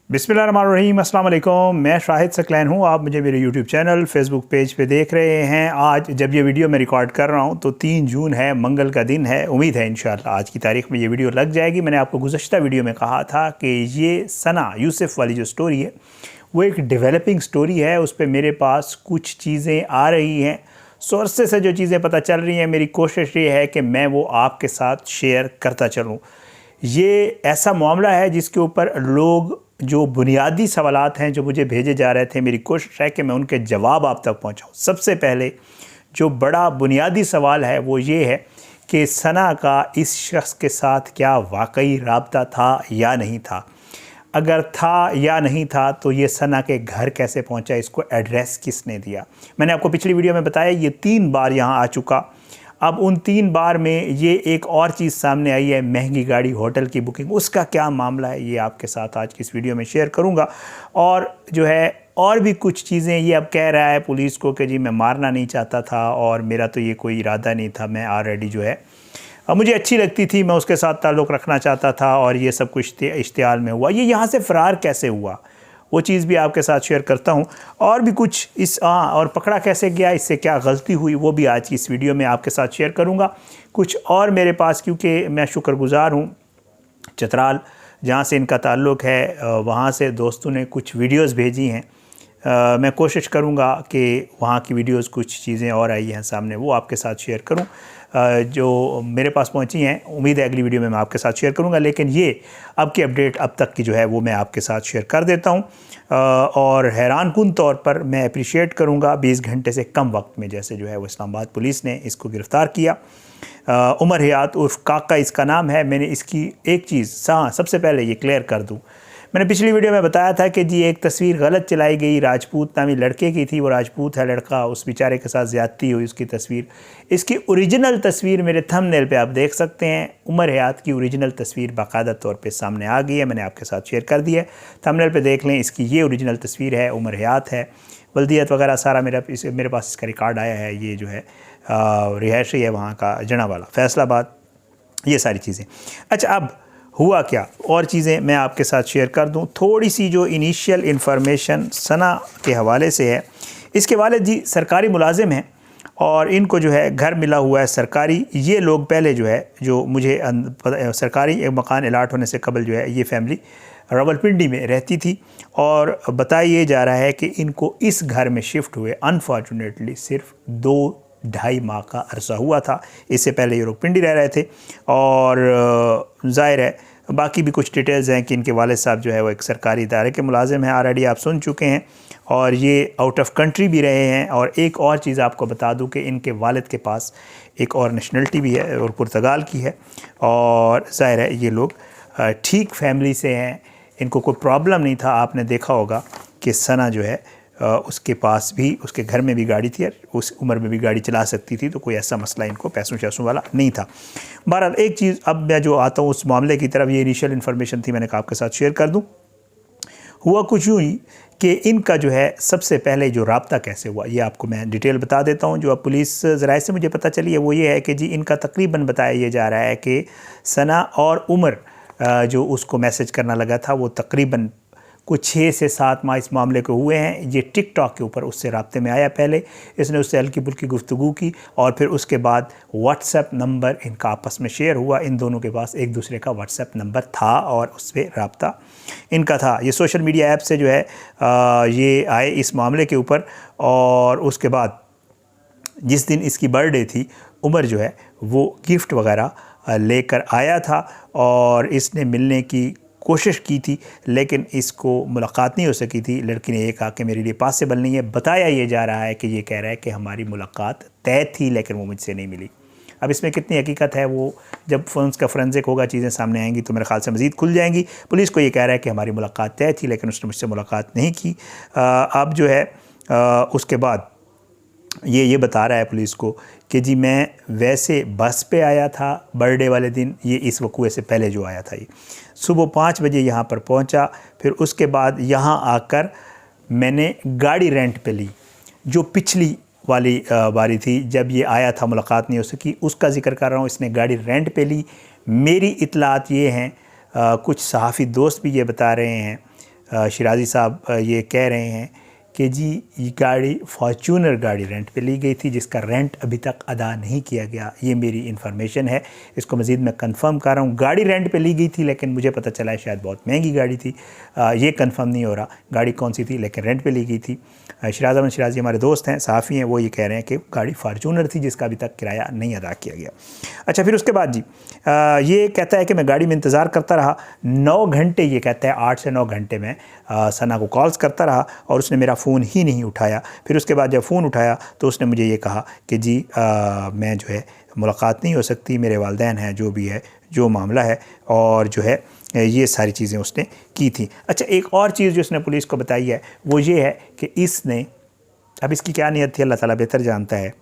बिस्मिल्लाहिर्रहमानिर्रहीम, अस्सलाम वालेकुम। मैं शाहिद सकलैन हूँ। आप मुझे मेरे यूट्यूब चैनल फेसबुक पेज पे देख रहे हैं। आज जब ये वीडियो मैं रिकॉर्ड कर रहा हूँ तो 3 जून है, मंगल का दिन है। उम्मीद है इंशाअल्लाह आज की तारीख में ये वीडियो लग जाएगी। मैंने आपको गुज़श्ता वीडियो में कहा था कि ये सना यूसुफ वाली जो स्टोरी है वो एक डेवलपिंग स्टोरी है। उस पर मेरे पास कुछ चीज़ें आ रही हैं, सोर्सेस से जो चीज़ें पता चल रही हैं। मेरी कोशिश ये है कि मैं वो आपके साथ शेयर करता चलूँ। ये ऐसा मामला है जिसके ऊपर लोग जो बुनियादी सवालात हैं जो मुझे भेजे जा रहे थे, मेरी कोशिश है कि मैं उनके जवाब आप तक पहुंचाऊं। सबसे पहले जो बड़ा बुनियादी सवाल है वो ये है कि सना का इस शख्स के साथ क्या वाकई राब्ता था या नहीं था। अगर था या नहीं था तो ये सना के घर कैसे पहुंचा, इसको एड्रेस किसने दिया। मैंने आपको पिछली वीडियो में बताया ये 3 बार यहाँ आ चुका। अब उन 3 बार में ये एक और चीज़ सामने आई है, महंगी गाड़ी, होटल की बुकिंग। उसका क्या मामला है ये आपके साथ आज की इस वीडियो में शेयर करूंगा। और जो है और भी कुछ चीज़ें, ये अब कह रहा है पुलिस को कि जी मैं मारना नहीं चाहता था और मेरा तो ये कोई इरादा नहीं था, मैं ऑलरेडी जो है मुझे अच्छी लगती थी, मैं उसके साथ ताल्लुक़ रखना चाहता था और ये सब कुछ इश्तिहाल में हुआ। ये यहाँ से फ़रार कैसे हुआ वो चीज़ भी आपके साथ शेयर करता हूँ। और भी कुछ और पकड़ा कैसे गया, इससे क्या गलती हुई, वो भी आज की इस वीडियो में आपके साथ शेयर करूँगा। कुछ और मेरे पास, क्योंकि मैं शुक्रगुज़ार हूँ चतराल जहाँ से इनका ताल्लुक़ है, वहाँ से दोस्तों ने कुछ वीडियोज़ भेजी हैं। मैं कोशिश करूँगा कि वहाँ की वीडियोज़ कुछ चीज़ें और आई हैं सामने, वो आपके साथ शेयर करूँ जो मेरे पास पहुँची हैं। उम्मीद है अगली वीडियो में मैं आपके साथ शेयर करूँगा, लेकिन ये अब की अपडेट अब तक की जो है वो मैं आपके साथ शेयर कर देता हूँ। और हैरानकुन तौर पर मैं अप्रिशिएट करूँगा 20 घंटे से कम वक्त में जैसे जो है वो इस्लामाबाद पुलिस ने इसको गिरफ़्तार किया। उमर हयात उर्फ काका इसका नाम है। मैंने इसकी एक चीज़ सबसे पहले ये क्लियर कर दूँ, मैंने पिछली वीडियो में बताया था कि जी एक तस्वीर गलत चलाई गई, राजपूत नामी लड़के की थी, वो राजपूत है लड़का, उस बेचारे के साथ ज़्यादती हुई उसकी तस्वीर। इसकी ओरिजिनल तस्वीर मेरे थंबनेल पे आप देख सकते हैं। उमर हयात की ओरिजिनल तस्वीर बाकायदा तौर पे सामने आ गई है, मैंने आपके साथ शेयर कर दी है। थंबनेल पे देख लें, इसकी ये ओरिजिनल तस्वीर है, उमर हयात है, वल्दियत वगैरह सारा मेरे पास इसका रिकॉर्ड आया है। ये जो है रिहायशी है वहाँ का, जनावाला, फैसलाबाद, ये सारी चीज़ें। अच्छा, अब हुआ क्या, और चीज़ें मैं आपके साथ शेयर कर दूं। थोड़ी सी जो इनिशियल इन्फॉर्मेशन सना के हवाले से है। इसके वालिद जी सरकारी मुलाजिम हैं और इनको जो है घर मिला हुआ है सरकारी। ये लोग पहले जो है, जो मुझे सरकारी एक मकान अलाट होने से कबल जो है ये फैमिली रावलपिंडी में रहती थी। और बताया जा रहा है कि इनको इस घर में शिफ्ट हुए अनफॉर्चुनेटली सिर्फ 2-2.5 माह का अरसा हुआ था। इससे पहले ये लोग पिंडी रह रहे थे। और ज़ाहिर है बाकी भी कुछ डिटेल्स हैं कि इनके वालिद साहब जो है वो एक सरकारी इदारे के मुलाजिम हैं, ऑलरेडी आप सुन चुके हैं, और ये आउट ऑफ कंट्री भी रहे हैं। और एक और चीज़ आपको बता दूं कि इनके वालिद के पास एक और नेशनलिटी भी है और पुर्तगाल की है। और ज़ाहिर है ये लोग ठीक फैमिली से हैं, इनको कोई प्रॉब्लम नहीं था। आपने देखा होगा कि सना जो है उसके पास भी, उसके घर में भी गाड़ी थी, उस उम्र में भी गाड़ी चला सकती थी, तो कोई ऐसा मसला इनको पैसों शैसों वाला नहीं था। बहरहाल एक चीज़, अब मैं जो आता हूँ उस मामले की तरफ, ये इनिशियल इन्फॉर्मेशन थी, मैंने कहा आपके साथ शेयर कर दूँ। हुआ कुछ यूँ ही कि इनका जो है सबसे पहले जो राब्ता कैसे हुआ ये आपको मैं डिटेल बता देता हूँ। जो अब पुलिस ज़राए से मुझे पता चली है वो ये है कि जी इनका तकरीबन बताया ये जा रहा है कि सना और उमर जो उसको मैसेज करना लगा था वो तकरीबन कुछ 6 से 7 माह इस मामले को हुए हैं। ये टिकटॉक के ऊपर उससे राब्ते में आया, पहले इसने उससे हल्की फुल्की गुफ्तगू की और फिर उसके बाद व्हाट्सएप नंबर इनका आपस में शेयर हुआ। इन दोनों के पास एक दूसरे का व्हाट्सएप नंबर था और उस पर राब्ता इनका था। ये सोशल मीडिया ऐप से जो है ये आए इस मामले के ऊपर। और उसके बाद जिस दिन इसकी बर्थडे थी, उमर जो है वो गिफ्ट वगैरह लेकर आया था और इसने मिलने की कोशिश की थी, लेकिन इसको मुलाकात नहीं हो सकी थी। लड़की ने ये कहा कि मेरे लिए पॉसिबल नहीं है। बताया ये जा रहा है कि ये कह रहा है कि हमारी मुलाकात तय थी लेकिन वो मुझसे नहीं मिली। अब इसमें कितनी हकीकत है वो जब फ़ोन्स का फोरेंसिक होगा, चीज़ें सामने आएंगी तो मेरे ख्याल से मज़ीद खुल जाएंगी। पुलिस को ये कह रहा है कि हमारी मुलाकात तय थी लेकिन उसने मुझसे मुलाकात नहीं की। अब जो है उसके बाद ये बता रहा है पुलिस को कि जी मैं वैसे बस पे आया था बर्थडे वाले दिन, ये इस वकूए से पहले जो आया था, ये सुबह 5 बजे यहाँ पर पहुँचा। फिर उसके बाद यहाँ आकर मैंने गाड़ी रेंट पे ली, जो पिछली वाली बारी थी जब ये आया था, मुलाकात नहीं हो सकी, उसका जिक्र कर रहा हूँ। इसने गाड़ी रेंट पे ली। मेरी इतलात ये हैं, कुछ सहाफ़ी दोस्त भी ये बता रहे हैं शिराजी साहब ये कह रहे हैं कि जी ये गाड़ी फॉर्च्यूनर गाड़ी रेंट पे ली गई थी जिसका रेंट अभी तक अदा नहीं किया गया। ये मेरी इन्फॉर्मेशन है, इसको मज़ीद मैं कंफर्म कर रहा हूँ। गाड़ी रेंट पे ली गई थी लेकिन मुझे पता चला है शायद बहुत महंगी गाड़ी थी। ये कंफर्म नहीं हो रहा गाड़ी कौन सी थी, लेकिन रेंट पे ली गई थी। शिराज अहमद शिराजी हमारे दोस्त हैं, सहाफ़ी हैं, वो ये कह रहे हैं कि गाड़ी फार्चूनर थी जिसका अभी तक किराया नहीं अदा किया गया। अच्छा, फिर उसके बाद जी ये कहता है कि मैं गाड़ी में इंतज़ार करता रहा 9 घंटे, ये कहता है 8 से 9 घंटे में सना को कॉल्स करता रहा और उसने मेरा फ़ोन ही नहीं उठाया। फिर उसके बाद जब फ़ोन उठाया तो उसने मुझे ये कहा कि जी मैं जो है मुलाकात नहीं हो सकती, मेरे वालिदैन हैं, जो भी है जो मामला है, और जो है ये सारी चीज़ें उसने की थी। अच्छा, एक और चीज़ जो उसने पुलिस को बताई है वो ये है कि इसने, अब इसकी क्या नीयत थी अल्लाह ताला बेहतर जानता है।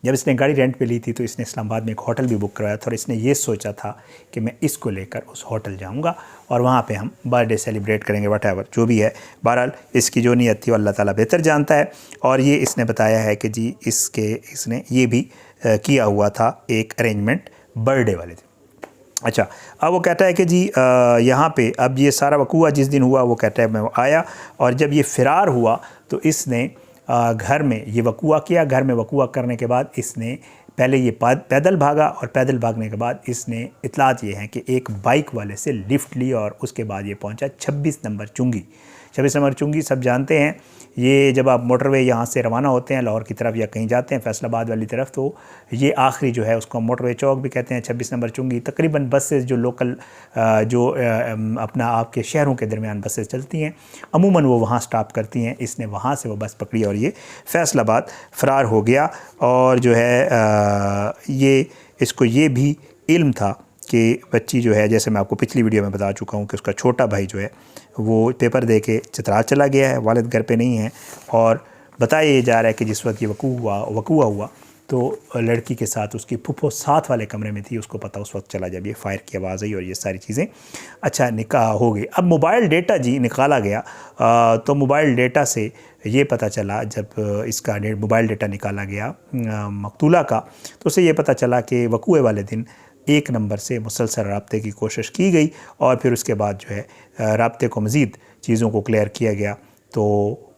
जब इसने गाड़ी रेंट पे ली थी तो इसने इस्लामाबाद में एक होटल भी बुक करवाया था और इसने ये सोचा था कि मैं इसको लेकर उस होटल जाऊंगा और वहाँ पे हम बर्थडे सेलिब्रेट करेंगे, वटएवर जो भी है। बहरहाल इसकी जो नीयत थी वो अल्लाह ताला बेहतर जानता है। और ये इसने बताया है कि जी इसने ये भी किया हुआ था एक अरेंजमेंट बर्थडे वाले दिन। अच्छा, अब वो कहता है कि जी यहाँ पे अब ये सारा वकूआ जिस दिन हुआ वो कहता है मैं आया और जब ये फ़रार हुआ तो इसने घर में ये वकूआ किया। घर में वकूआ करने के बाद इसने पहले ये पैदल भागा और पैदल भागने के बाद इसने इतलात ये हैं कि एक बाइक वाले से लिफ्ट ली और उसके बाद ये पहुंचा 26 नंबर चुंगी। 26 नंबर चुंगी सब जानते हैं, ये जब आप मोटरवे यहाँ से रवाना होते हैं लाहौर की तरफ या कहीं जाते हैं फैसलाबाद वाली तरफ, तो ये आखिरी जो है उसको मोटरवे चौक भी कहते हैं। 26 नंबर चुंगी तकरीबन बसेस जो लोकल जो अपना आपके शहरों के दरमियान बसेस चलती हैं अमूमन वो वहाँ स्टॉप करती हैं। इसने वहाँ से वो बस पकड़ी और ये फैसलाबाद फ़रार हो गया। और जो है ये इसको ये भी इल्म था कि बच्ची जो है, जैसे मैं आपको पिछली वीडियो में बता चुका हूँ कि उसका छोटा भाई जो है वो पेपर दे के चित्राल चला गया है, वालिद घर पे नहीं है। और बताया ये जा रहा है कि जिस वक्त ये वकूआ हुआ तो लड़की के साथ उसकी फुफ्फो साथ वाले कमरे में थी, उसको पता उस वक्त चला जब ये फायर की आवाज़ आई और ये सारी चीज़ें। अच्छा, निकाह हो गई। अब मोबाइल डेटा जी निकाला गया तो मोबाइल डेटा से ये पता चला, जब इसका मोबाइल डेटा निकाला गया मकतूला का, तो उसे ये पता चला कि वकूए वाले दिन 1 नंबर से मुसलसल रब्ते की कोशिश की गई और फिर उसके बाद जो है रब्ते को मज़ीद चीज़ों को क्लियर किया गया तो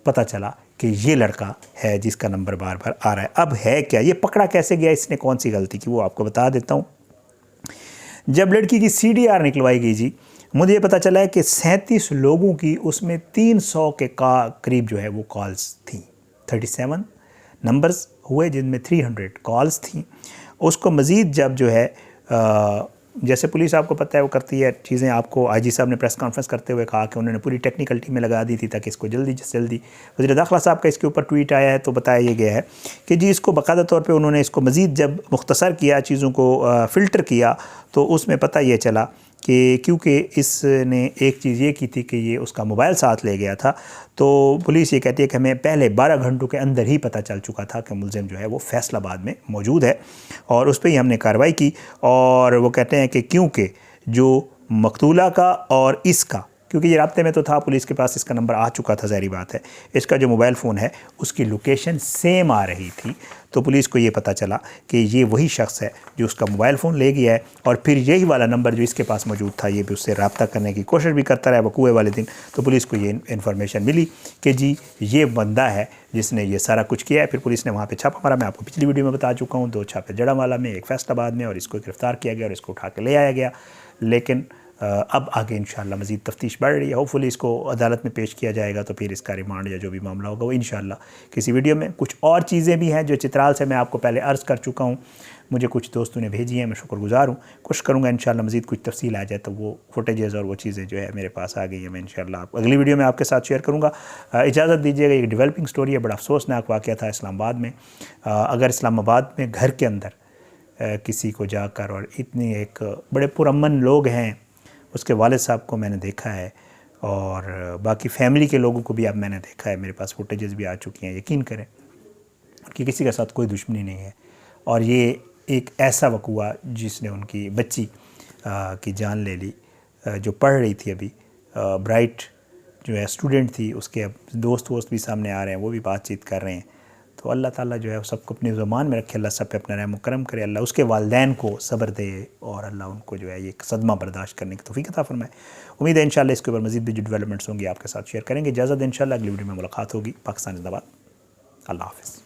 पता चला कि ये लड़का है जिसका नंबर बार बार आ रहा है। अब है क्या, ये पकड़ा कैसे गया, इसने कौन सी गलती की, वो आपको बता देता हूँ। जब लड़की की CDR निकलवाई गई जी, मुझे ये पता चला है कि 37 लोगों की उसमें 300 के करीब जो है वो कॉल्स थी। 37 नंबर्स हुए जिनमें 300 कॉल्स थी। उसको मज़ीद जब जो है जैसे पुलिस आपको पता है वो करती है चीज़ें, आपको IG साहब ने प्रेस कॉन्फ्रेंस करते हुए कहा कि उन्होंने पूरी टेक्निकल टीमें लगा दी थी ताकि इसको जल्दी से जल्दी, वज़ीर दाखिला साहब का इसके ऊपर ट्वीट आया है तो बताया ये गया है कि जी इसको बाकायदा तौर पे उन्होंने इसको मज़ीद जब मुख्तसर किया, चीज़ों को फ़िल्टर किया तो उसमें पता ये चला कि क्योंकि इसने एक चीज़ ये की थी कि ये उसका मोबाइल साथ ले गया था, तो पुलिस ये कहती है कि हमें पहले 12 घंटों के अंदर ही पता चल चुका था कि मुलज़िम जो है वो फैसलाबाद में मौजूद है और उस पर ही हमने कार्रवाई की। और वो कहते हैं कि क्योंकि जो मकतूला का और इसका, क्योंकि ये राब्ते में तो था, पुलिस के पास इसका नंबर आ चुका था, ज़ाहिर बात है, इसका जो मोबाइल फ़ोन है उसकी लोकेशन सेम आ रही थी, तो पुलिस को ये पता चला कि ये वही शख्स है जो उसका मोबाइल फ़ोन ले गया है और फिर यही वाला नंबर जो इसके पास मौजूद था ये भी उससे रब्ता करने की कोशिश भी करता रहा वकूए वाले दिन। तो पुलिस को ये इन्फॉर्मेशन मिली कि जी ये बंदा है जिसने ये सारा कुछ किया है। फिर पुलिस ने वहाँ पे छापा मारा, मैं आपको पिछली वीडियो में बता चुका हूँ, 2 छापे जड़ावाला में, एक फैसलाबाद में, और इसको गिरफ़्तार किया गया और इसको उठा के ले आया गया। लेकिन अब आगे इंशाल्लाह मज़ीद तफ्तीश बढ़ रही है, होपफुली इसको अदालत में पेश किया जाएगा तो फिर इसका रिमांड या जो भी मामला होगा वो इंशाल्लाह किसी वीडियो में। कुछ और चीज़ें भी हैं जो चित्राल से मैं आपको पहले अर्ज़ कर चुका हूँ, मुझे कुछ दोस्तों ने भेजी हैं, मैं शुक्रगुज़ार हूँ। कोशिश करूँगा इंशाल्लाह मज़ीद कुछ तफसील आ जाए तो वो फुटेजेज़ और वो चीज़ें जो है मेरे पास आ गई है, मैं इंशाल्लाह अगली वीडियो में आपके साथ शेयर करूँगा। इजाज़त दीजिएगा, एक डेवलपिंग स्टोरी है, बड़ा अफसोसनाक वाक़या था इस्लामाबाद में। अगर इस्लामाबाद में घर के अंदर किसी को जाकर, और इतने एक बड़े पुरअमन लोग हैं, उसके वालिद साहब को मैंने देखा है और बाकी फ़ैमिली के लोगों को भी अब मैंने देखा है, मेरे पास फुटेजेस भी आ चुकी हैं, यकीन करें कि किसी के साथ कोई दुश्मनी नहीं है। और ये एक ऐसा वकूआ जिसने उनकी बच्ची की जान ले ली, जो पढ़ रही थी अभी, ब्राइट जो है स्टूडेंट थी, उसके अब दोस्त भी सामने आ रहे हैं, वो भी बातचीत कर रहे हैं। तो अल्लाह ताला जो है सबको अपनी ज़ुबान में रखे, अल्लाह सब पे अपना रहम व करम करे, अल्लाह उसके वालिदैन को सब्र दे और अल्लाह उनको जो है ये सदमा बर्दाश्त करने की तौफीक अता फरमाए। उम्मीद है इंशाल्लाह इसके ऊपर मज़ीद भी जो डेवलपमेंट्स होंगी आपके साथ शेयर करेंगे। इजाज़त, इंशाल्लाह अगली वीडियो में मुलाकात होगी। पाकिस्तान जिंदाबाद। अल्लाह हाफ़िज़।